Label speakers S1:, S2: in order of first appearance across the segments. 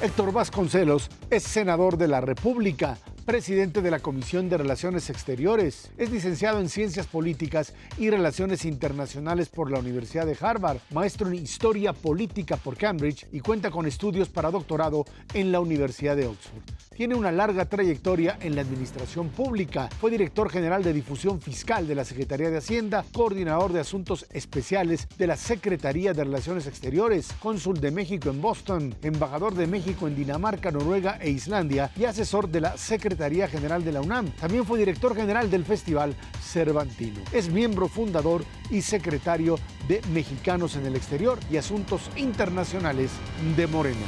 S1: Héctor Vasconcelos es senador de la República, presidente de la Comisión de Relaciones Exteriores. Es licenciado en Ciencias Políticas y Relaciones Internacionales por la Universidad de Harvard, maestro en Historia Política por Cambridge y cuenta con estudios para doctorado en la Universidad de Oxford. Tiene una larga trayectoria en la administración pública. Fue director general de difusión fiscal de la Secretaría de Hacienda, coordinador de asuntos especiales de la Secretaría de Relaciones Exteriores, cónsul de México en Boston, embajador de México en Dinamarca, Noruega e Islandia y asesor de la Secretaría General de la UNAM. También fue director general del Festival Cervantino. Es miembro fundador y secretario de Mexicanos en el Exterior y Asuntos Internacionales de Morena.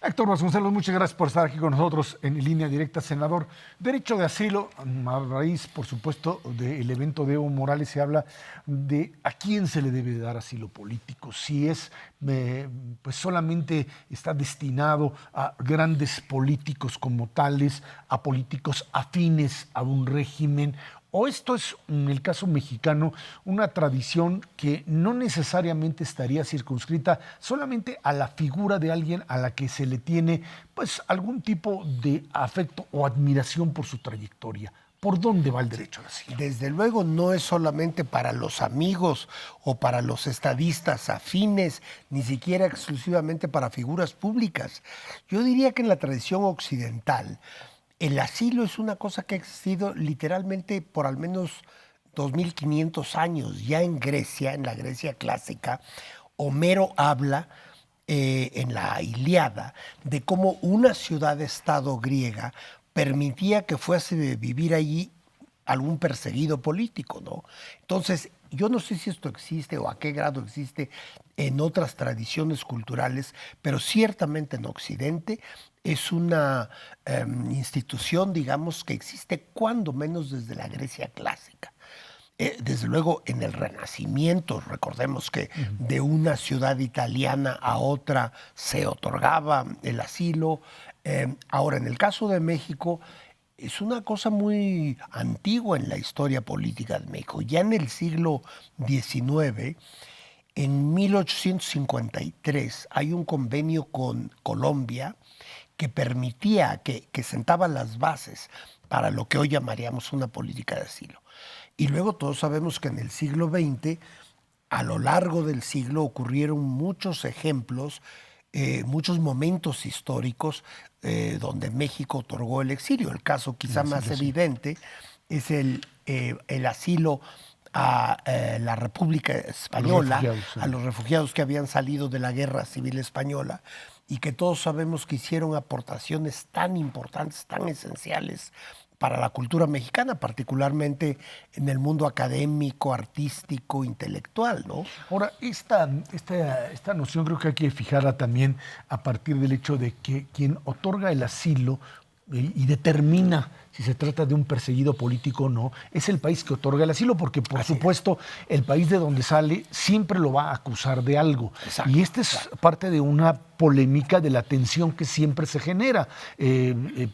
S1: Héctor Vasconcelos, muchas gracias por estar aquí con nosotros en línea directa, senador. Derecho de asilo, a raíz, por supuesto, del evento de Evo Morales, se habla de a quién se le debe dar asilo político, si es, pues solamente está destinado a grandes políticos como tales, a políticos afines a un régimen, o esto es, en el caso mexicano, una tradición que no necesariamente estaría circunscrita solamente a la figura de alguien a la que se le tiene pues algún tipo de afecto o admiración por su trayectoria. ¿Por dónde va el derecho al asilo?
S2: Desde luego no es solamente para los amigos o para los estadistas afines, ni siquiera exclusivamente para figuras públicas. Yo diría que en la tradición occidental, el asilo es una cosa que ha existido literalmente por al menos 2500 años. Ya en Grecia, en la Grecia clásica, Homero habla en la Ilíada de cómo una ciudad-estado griega permitía que fuese de vivir allí algún perseguido político, ¿no? Entonces, yo no sé si esto existe o a qué grado existe en otras tradiciones culturales, pero ciertamente en Occidente es una institución, digamos, que existe cuando menos desde la Grecia clásica. Desde luego en el Renacimiento, recordemos que de una ciudad italiana a otra se otorgaba el asilo. Ahora, en el caso de México, es una cosa muy antigua en la historia política de México. Ya en el siglo XIX, en 1853, hay un convenio con Colombia que permitía, que sentaba las bases para lo que hoy llamaríamos una política de asilo. Y luego todos sabemos que en el siglo XX, a lo largo del siglo, ocurrieron muchos ejemplos, muchos momentos históricos donde México otorgó el exilio. El caso quizá más evidente es el asilo a la República Española, a los refugiados que habían salido de la Guerra Civil Española y que todos sabemos que hicieron aportaciones tan importantes, tan esenciales para la cultura mexicana, particularmente en el mundo académico, artístico, intelectual, ¿no?
S1: Ahora, esta noción creo que hay que fijarla también a partir del hecho de que quien otorga el asilo y determina si se trata de un perseguido político o no, es el país que otorga el asilo, porque por supuesto el país de donde sale siempre lo va a acusar de algo. Exacto, y esta es parte de una polémica de la tensión que siempre se genera,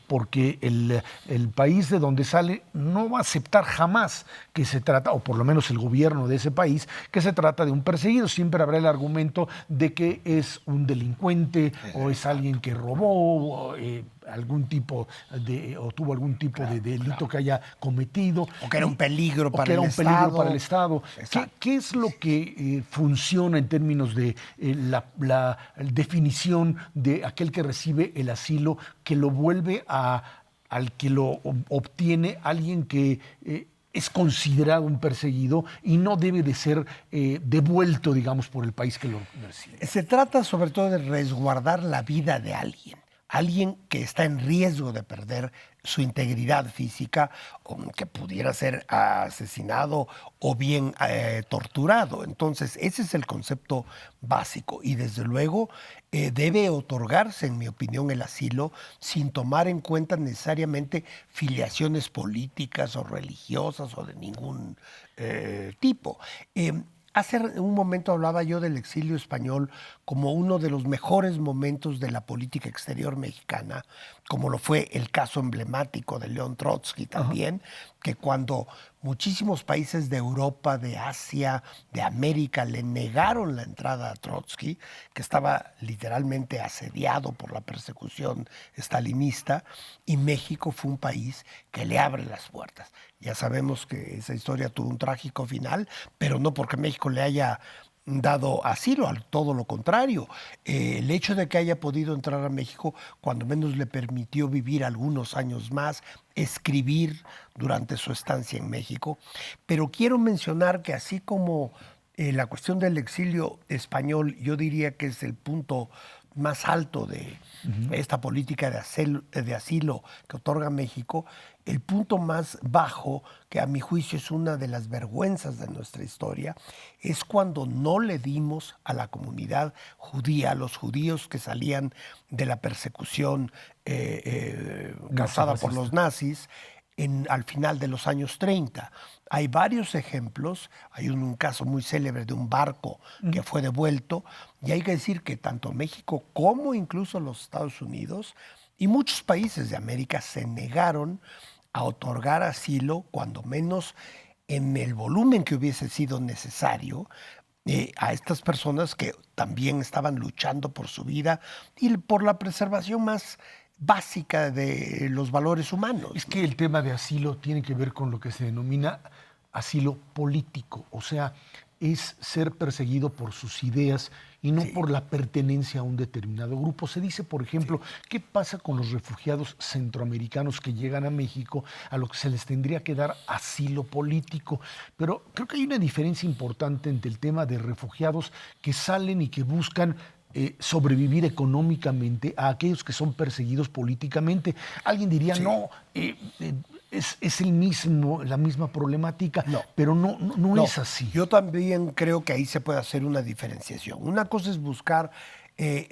S1: porque el país de donde sale no va a aceptar jamás que se trata, o por lo menos el gobierno de ese país, que se trata de un perseguido. Siempre habrá el argumento de que es un delincuente o es alguien que robó algún tipo de, o tuvo algún tipo de delito que haya cometido.
S2: O que era un peligro para el
S1: Estado. ¿Qué es lo que funciona en términos de la definición de aquel que recibe el asilo, que lo vuelve al que lo obtiene alguien que es considerado un perseguido y no debe de ser devuelto, digamos, por el país que lo recibe?
S2: Se trata sobre todo de resguardar la vida de alguien que está en riesgo de perder su integridad física, o que pudiera ser asesinado o bien torturado. Entonces, ese es el concepto básico y desde luego debe otorgarse, en mi opinión, el asilo sin tomar en cuenta necesariamente filiaciones políticas o religiosas o de ningún tipo. Hace un momento hablaba yo del exilio español como uno de los mejores momentos de la política exterior mexicana, como lo fue el caso emblemático de León Trotsky también, que cuando muchísimos países de Europa, de Asia, de América le negaron la entrada a Trotsky, que estaba literalmente asediado por la persecución stalinista, y México fue un país que le abre las puertas. Ya sabemos que esa historia tuvo un trágico final, pero no porque México le haya dado asilo, al todo lo contrario. El hecho de que haya podido entrar a México, cuando menos le permitió vivir algunos años más, escribir durante su estancia en México. Pero quiero mencionar que así como la cuestión del exilio español, yo diría que es el punto más alto de esta política de asilo que otorga México, el punto más bajo, que a mi juicio es una de las vergüenzas de nuestra historia, es cuando no le dimos a la comunidad judía, a los judíos que salían de la persecución causada por los nazis, al final de los años 30. Hay varios ejemplos, hay un caso muy célebre de un barco que fue devuelto, y hay que decir que tanto México como incluso los Estados Unidos y muchos países de América se negaron a otorgar asilo, cuando menos en el volumen que hubiese sido necesario, a estas personas que también estaban luchando por su vida y por la preservación más básica de los valores humanos.
S1: Es que el tema de asilo tiene que ver con lo que se denomina asilo político, o sea, es ser perseguido por sus ideas y no por la pertenencia a un determinado grupo. Se dice, por ejemplo, ¿qué pasa con los refugiados centroamericanos que llegan a México, a los que se les tendría que dar asilo político? Pero creo que hay una diferencia importante entre el tema de refugiados que salen y que buscan sobrevivir económicamente a aquellos que son perseguidos políticamente. Alguien diría, no, es la misma problemática, pero no es así.
S2: Yo también creo que ahí se puede hacer una diferenciación. Una cosa es buscar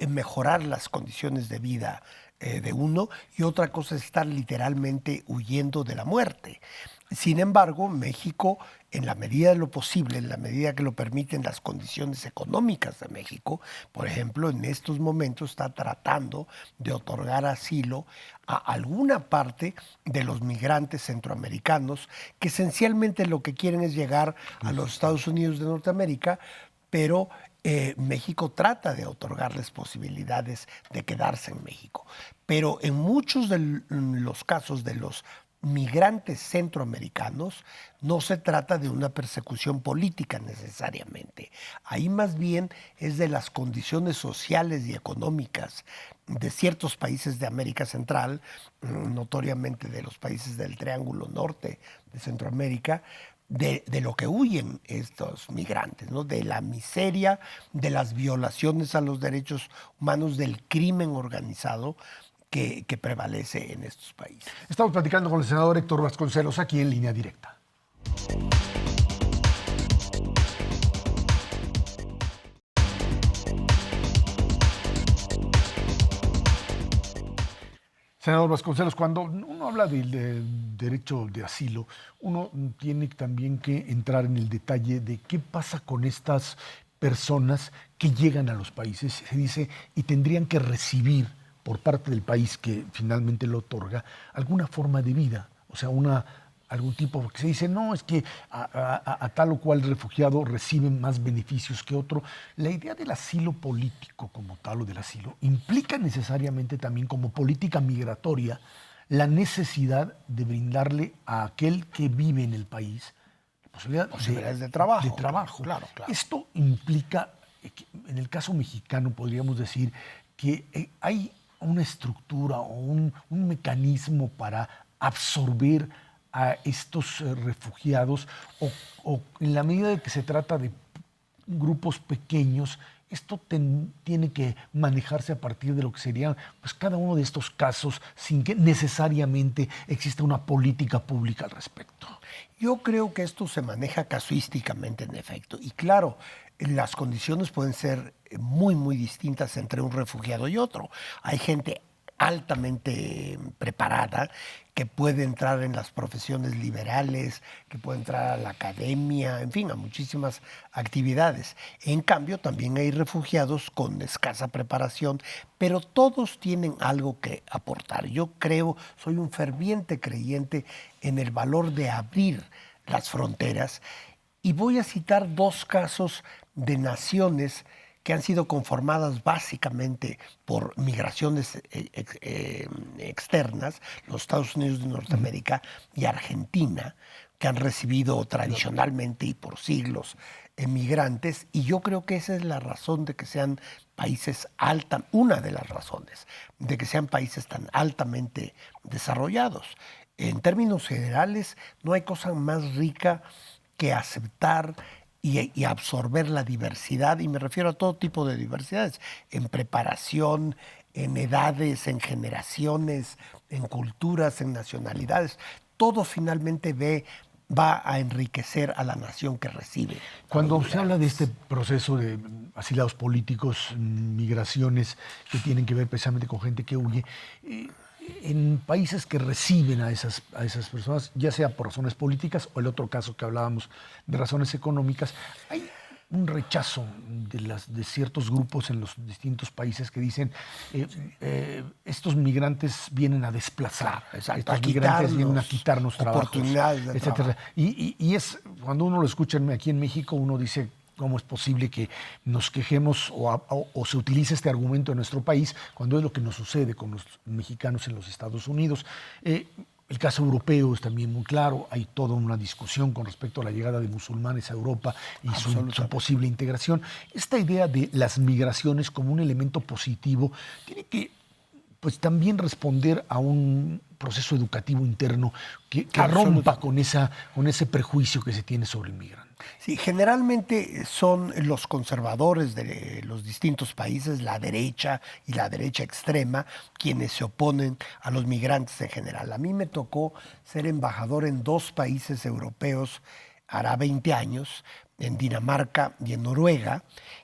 S2: mejorar las condiciones de vida de uno, y otra cosa es estar literalmente huyendo de la muerte. Sin embargo, México, en la medida de lo posible, en la medida que lo permiten las condiciones económicas de México, por ejemplo, en estos momentos está tratando de otorgar asilo a alguna parte de los migrantes centroamericanos que esencialmente lo que quieren es llegar a los Estados Unidos de Norteamérica, pero México trata de otorgarles posibilidades de quedarse en México. Pero en muchos de los casos de los migrantes centroamericanos no se trata de una persecución política necesariamente. Ahí más bien es de las condiciones sociales y económicas de ciertos países de América Central, notoriamente de los países del Triángulo Norte de Centroamérica, de lo que huyen estos migrantes, ¿no? De la miseria, de las violaciones a los derechos humanos, del crimen organizado que prevalece en estos países.
S1: Estamos platicando con el senador Héctor Vasconcelos aquí en Línea Directa. Senador Vasconcelos, cuando uno habla del derecho de asilo, uno tiene también que entrar en el detalle de qué pasa con estas personas que llegan a los países, se dice, y tendrían que recibir por parte del país que finalmente lo otorga alguna forma de vida, o sea, algún tipo, porque se dice, no, es que a tal o cual refugiado recibe más beneficios que otro. La idea del asilo político como tal, o del asilo, implica necesariamente también como política migratoria la necesidad de brindarle a aquel que vive en el país
S2: posibilidades de trabajo.
S1: De trabajo.
S2: Claro.
S1: Esto implica, en el caso mexicano podríamos decir, que hay una estructura o un mecanismo para absorber a estos refugiados, o en la medida de que se trata de grupos pequeños, esto tiene que manejarse a partir de lo que serían pues, cada uno de estos casos, sin que necesariamente exista una política pública al respecto.
S2: Yo creo que esto se maneja casuísticamente, en efecto. Y claro, las condiciones pueden ser muy, muy distintas entre un refugiado y otro. Hay gente altamente preparada, que puede entrar en las profesiones liberales, que puede entrar a la academia, en fin, a muchísimas actividades. En cambio, también hay refugiados con escasa preparación, pero todos tienen algo que aportar. Yo creo, soy un ferviente creyente en el valor de abrir las fronteras, y voy a citar dos casos de naciones que han sido conformadas básicamente por migraciones externas, los Estados Unidos de Norteamérica y Argentina, que han recibido tradicionalmente y por siglos migrantes, y yo creo que esa es la razón de que sean países una de las razones de que sean países tan altamente desarrollados. En términos generales, no hay cosa más rica que aceptar y absorber la diversidad, y me refiero a todo tipo de diversidades, en preparación, en edades, en generaciones, en culturas, en nacionalidades. Todo finalmente va a enriquecer a la nación que recibe.
S1: Cuando usted habla de este proceso de asilados políticos, migraciones que tienen que ver precisamente con gente que huye, en países que reciben a esas personas, ya sea por razones políticas o el otro caso que hablábamos de razones económicas, hay un rechazo de ciertos grupos en los distintos países que dicen estos migrantes vienen a desplazar,
S2: Exacto,
S1: estos migrantes vienen a quitarnos trabajos,
S2: oportunidades de
S1: etcétera. Y es, cuando uno lo escucha aquí en México, uno dice, ¿cómo es posible que nos quejemos o se utilice este argumento en nuestro país cuando es lo que nos sucede con los mexicanos en los Estados Unidos? El caso europeo es también muy claro. Hay toda una discusión con respecto a la llegada de musulmanes a Europa y su posible integración. Esta idea de las migraciones como un elemento positivo tiene que pues también responder a un proceso educativo interno que rompa con ese prejuicio que se tiene sobre el migrante.
S2: Sí, generalmente son los conservadores de los distintos países, la derecha y la derecha extrema, quienes se oponen a los migrantes en general. A mí me tocó ser embajador en 2 países europeos, hará 20 años, en Dinamarca y en Noruega,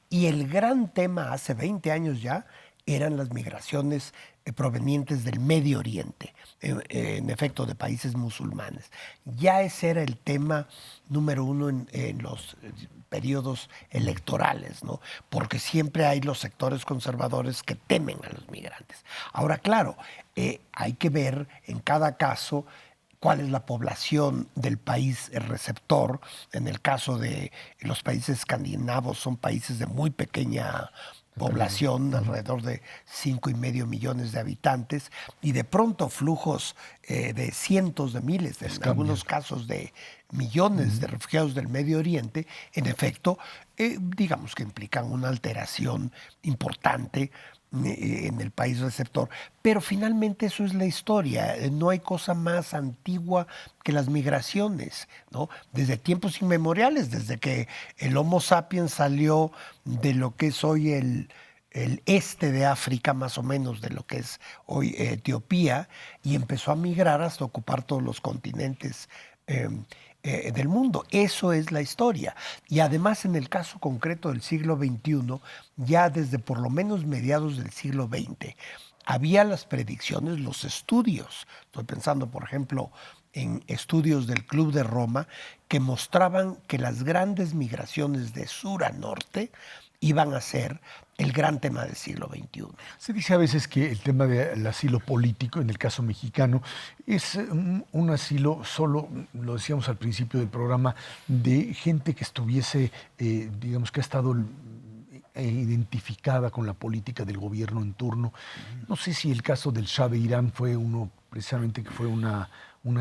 S2: y el gran tema hace 20 años ya eran las migraciones provenientes del Medio Oriente, en efecto de países musulmanes. Ya ese era el tema número 1 en los periodos electorales, ¿no? Porque siempre hay los sectores conservadores que temen a los migrantes. Ahora, claro, hay que ver en cada caso cuál es la población del país receptor. En el caso de los países escandinavos, son países de muy pequeña población, alrededor de 5,5 millones de habitantes, y de pronto flujos de cientos de miles, en algunos casos de millones de refugiados del Medio Oriente, en efecto, digamos que implican una alteración importante en el país receptor. Pero finalmente eso es la historia. No hay cosa más antigua que las migraciones, ¿no? Desde tiempos inmemoriales, desde que el Homo sapiens salió de lo que es hoy el este de África, más o menos de lo que es hoy Etiopía, y empezó a migrar hasta ocupar todos los continentes del mundo. Eso es la historia. Y además, en el caso concreto del siglo XXI, ya desde por lo menos mediados del siglo XX, había las predicciones, los estudios. Estoy pensando, por ejemplo, en estudios del Club de Roma que mostraban que las grandes migraciones de sur a norte iban a ser el gran tema del siglo XXI.
S1: Se dice a veces que el tema del asilo político, en el caso mexicano, es un asilo solo, lo decíamos al principio del programa, de gente que estuviese, digamos que ha estado identificada con la política del gobierno en turno. No sé si el caso del Shah de Irán fue uno, precisamente que fue una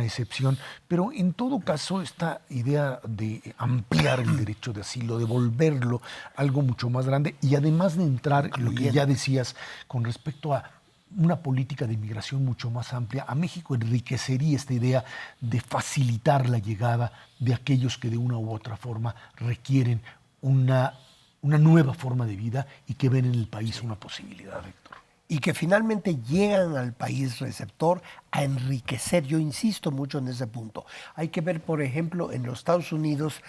S1: excepción, pero en todo caso esta idea de ampliar el derecho de asilo, de volverlo algo mucho más grande y además de entrar en lo que ya decías con respecto a una política de inmigración mucho más amplia, a México enriquecería esta idea de facilitar la llegada de aquellos que de una u otra forma requieren una nueva forma de vida y que ven en el país una posibilidad, Héctor.
S2: Y que finalmente llegan al país receptor a enriquecer. Yo insisto mucho en ese punto. Hay que ver, por ejemplo, en los Estados Unidos,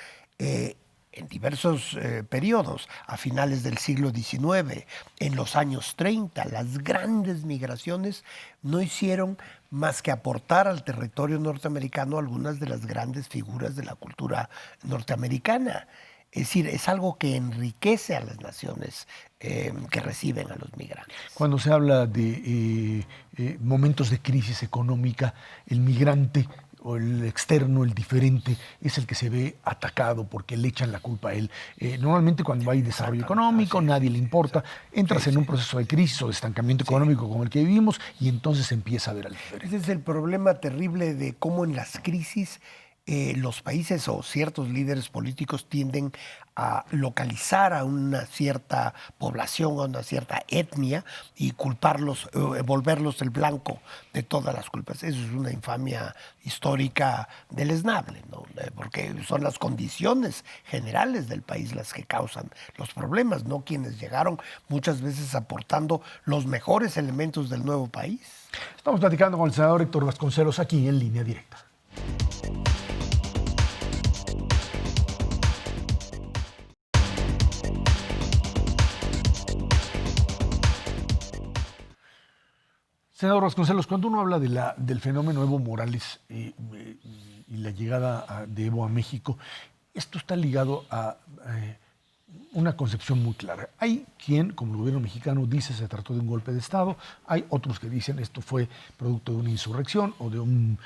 S2: en diversos periodos, a finales del siglo XIX, en los años 30, las grandes migraciones no hicieron más que aportar al territorio norteamericano algunas de las grandes figuras de la cultura norteamericana. Es decir, es algo que enriquece a las naciones que reciben a los migrantes.
S1: Cuando se habla de momentos de crisis económica, el migrante o el externo, el diferente, es el que se ve atacado porque le echan la culpa a él. Normalmente cuando hay desarrollo económico, nadie le importa, entras en un proceso de crisis o de estancamiento económico como el que vivimos y entonces empieza a ver al diferente.
S2: Ese es el problema terrible de cómo en las crisis los países o ciertos líderes políticos tienden a localizar a una cierta población, a una cierta etnia y culparlos, volverlos el blanco de todas las culpas. Eso es una infamia histórica deleznable, ¿no? Porque son las condiciones generales del país las que causan los problemas, no quienes llegaron muchas veces aportando los mejores elementos del nuevo país.
S1: Estamos platicando con el senador Héctor Vasconcelos aquí en Línea Directa. Senador Vasconcelos, cuando uno habla del fenómeno Evo Morales y la llegada de Evo a México, esto está ligado a una concepción muy clara. Hay quien, como el gobierno mexicano, dice se trató de un golpe de Estado, hay otros que dicen esto fue producto de una insurrección o de un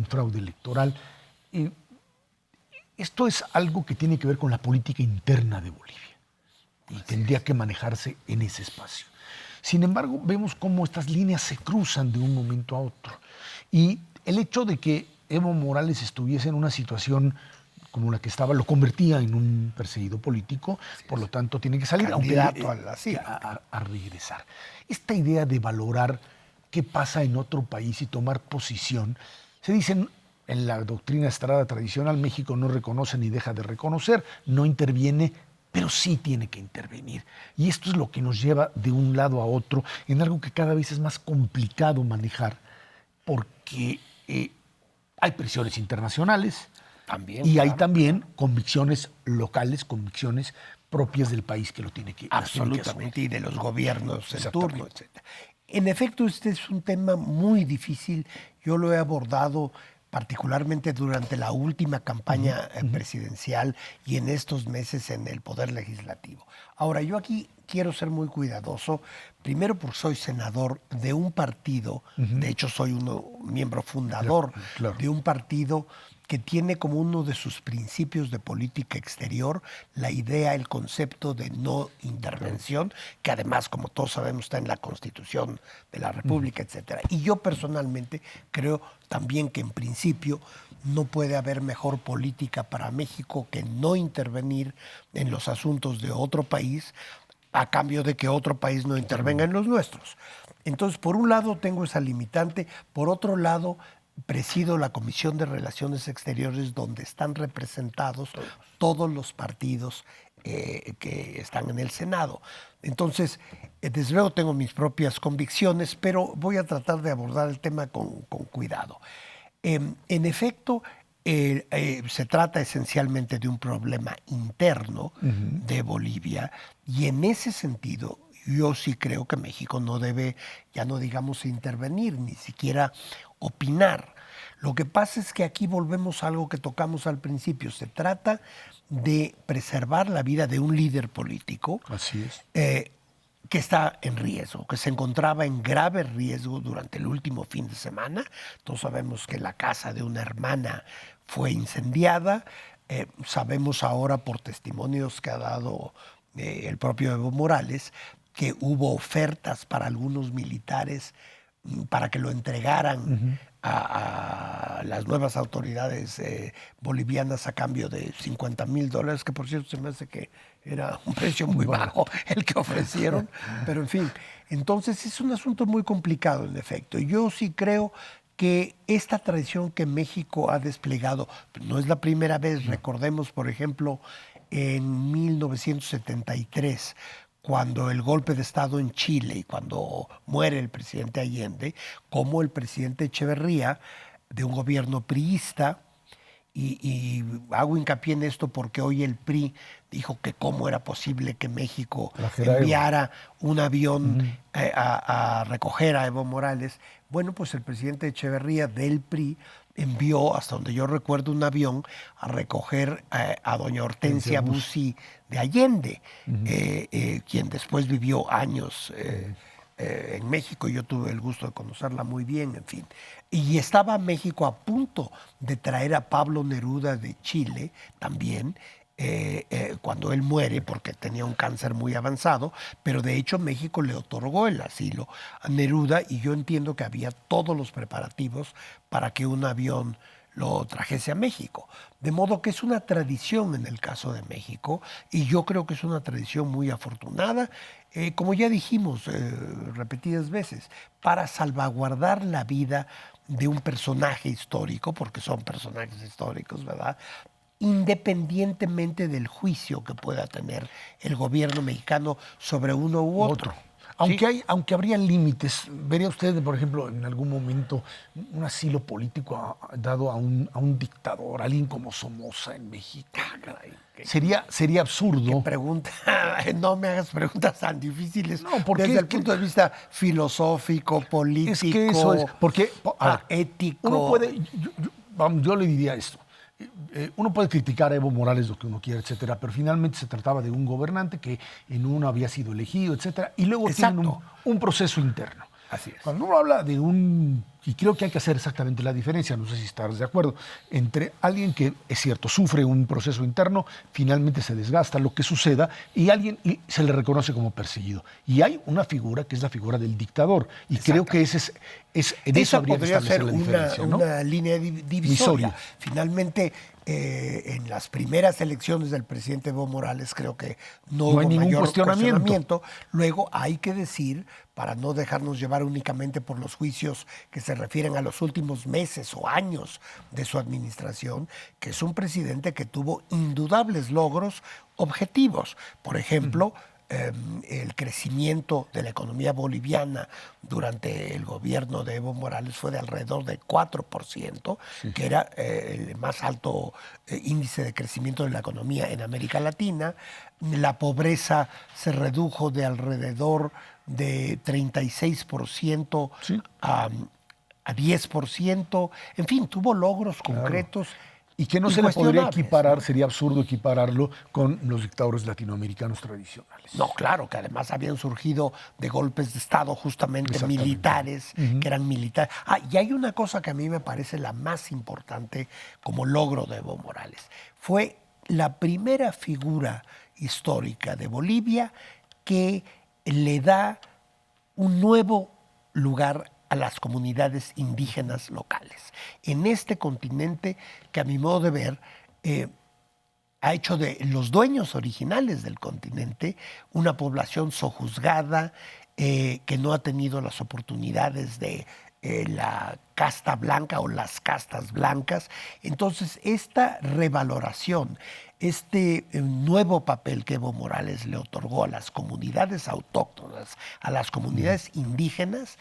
S1: fraude electoral. Esto es algo que tiene que ver con la política interna de Bolivia y tendría que manejarse en ese espacio. Sin embargo, vemos cómo estas líneas se cruzan de un momento a otro. Y el hecho de que Evo Morales estuviese en una situación como la que estaba, lo convertía en un perseguido político, por lo tanto tiene que salir,
S2: Candidato
S1: a regresar. Esta idea de valorar qué pasa en otro país y tomar posición, se dice en la doctrina Estrada tradicional, México no reconoce ni deja de reconocer, no interviene, pero sí tiene que intervenir. Y esto es lo que nos lleva de un lado a otro en algo que cada vez es más complicado manejar porque hay presiones internacionales
S2: también,
S1: y hay también convicciones locales, convicciones propias del país que lo tiene que
S2: absolutamente, y de los gobiernos en turno, etc. En efecto, este es un tema muy difícil. Yo lo he abordado particularmente durante la última campaña presidencial y en estos meses en el Poder Legislativo. Ahora, yo aquí quiero ser muy cuidadoso, primero porque soy senador de un partido, de hecho soy miembro fundador de un partido que tiene como uno de sus principios de política exterior la idea, el concepto de no intervención, que además, como todos sabemos, está en la Constitución de la República, etc. Y yo personalmente creo también que en principio no puede haber mejor política para México que no intervenir en los asuntos de otro país a cambio de que otro país no intervenga en los nuestros. Entonces, por un lado tengo esa limitante, por otro lado presido la Comisión de Relaciones Exteriores donde están representados todos los partidos que están en el Senado. Entonces, desde luego tengo mis propias convicciones, pero voy a tratar de abordar el tema con cuidado. En efecto, se trata esencialmente de un problema interno de Bolivia y en ese sentido yo sí creo que México no debe, ya no digamos intervenir, ni siquiera opinar. Lo que pasa es que aquí volvemos a algo que tocamos al principio. Se trata de preservar la vida de un líder político.
S1: Así es.
S2: Que está en riesgo, que se encontraba en grave riesgo durante el último fin de semana. Todos sabemos que la casa de una hermana fue incendiada. Sabemos ahora por testimonios que ha dado el propio Evo Morales que hubo ofertas para algunos militares para que lo entregaran a las nuevas autoridades bolivianas a cambio de $50,000, que por cierto se me hace que era un precio muy bajo el que ofrecieron, pero en fin. Entonces es un asunto muy complicado en efecto. Yo sí creo que esta tradición que México ha desplegado, no es la primera vez, recordemos por ejemplo en 1973, cuando el golpe de Estado en Chile y cuando muere el presidente Allende, como el presidente Echeverría, de un gobierno priista, y hago hincapié en esto porque hoy el PRI dijo que cómo era posible que México enviara un avión a recoger a Evo Morales. Bueno, pues el presidente Echeverría del PRI envió, hasta donde yo recuerdo, un avión a recoger a doña Hortensia Bussi de Allende, quien después vivió años en México. Yo tuve el gusto de conocerla muy bien, en fin. Y estaba México a punto de traer a Pablo Neruda de Chile también, cuando él muere porque tenía un cáncer muy avanzado, pero de hecho México le otorgó el asilo a Neruda y yo entiendo que había todos los preparativos para que un avión lo trajese a México. De modo que es una tradición en el caso de México y yo creo que es una tradición muy afortunada, como ya dijimos repetidas veces, para salvaguardar la vida de un personaje histórico, porque son personajes históricos, ¿verdad?, independientemente del juicio que pueda tener el gobierno mexicano sobre uno u otro.
S3: Aunque habría límites, ¿vería usted, por ejemplo, en algún momento un asilo político dado a un dictador, alguien como Somoza en México? Caray, sería absurdo.
S2: ¿Qué pregunta? No me hagas preguntas tan difíciles.
S3: No, porque
S2: desde el punto de vista filosófico, político,
S3: es que eso es, porque,
S2: ético.
S3: Uno puede, yo le diría esto. Uno puede criticar a Evo Morales lo que uno quiera, etcétera, pero finalmente se trataba de un gobernante que en uno había sido elegido, etcétera, y luego tienen un proceso interno.
S2: Así es.
S3: Cuando uno habla de y creo que hay que hacer exactamente la diferencia, no sé si estás de acuerdo, entre alguien que, es cierto, sufre un proceso interno, finalmente se desgasta lo que suceda, y alguien se le reconoce como perseguido. Y hay una figura que es la figura del dictador, y creo que de eso habría que establecer la diferencia, ¿no?
S2: Una línea divisoria. Finalmente, en las primeras elecciones del presidente Evo Morales creo que no hubo mayor cuestionamiento. Luego hay que decir, para no dejarnos llevar únicamente por los juicios que se refieren a los últimos meses o años de su administración, que es un presidente que tuvo indudables logros objetivos. Por ejemplo, el crecimiento de la economía boliviana durante el gobierno de Evo Morales fue de alrededor de 4%, que era el más alto índice de crecimiento de la economía en América Latina. La pobreza se redujo de alrededor de 36% a 10%. En fin, tuvo logros concretos.
S3: Y que no se le podría equiparar, sería absurdo equipararlo con los dictadores latinoamericanos tradicionales.
S2: No, claro, que además habían surgido de golpes de Estado justamente militares, que eran militares. Y hay una cosa que a mí me parece la más importante como logro de Evo Morales. Fue la primera figura histórica de Bolivia que le da un nuevo lugar a las comunidades indígenas locales. En este continente que a mi modo de ver ha hecho de los dueños originales del continente una población sojuzgada, que no ha tenido las oportunidades de la casta blanca o las castas blancas. Entonces, esta revaloración, este nuevo papel que Evo Morales le otorgó a las comunidades autóctonas, a las comunidades indígenas,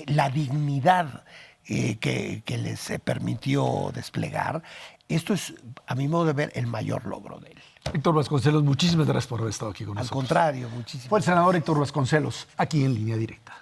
S2: la dignidad que les permitió desplegar, esto es, a mi modo de ver, el mayor logro de él.
S3: Héctor Vasconcelos, muchísimas gracias por haber estado aquí con nosotros.
S2: Al contrario, muchísimas gracias.
S3: Fue el senador Héctor Vasconcelos, aquí en Línea Directa.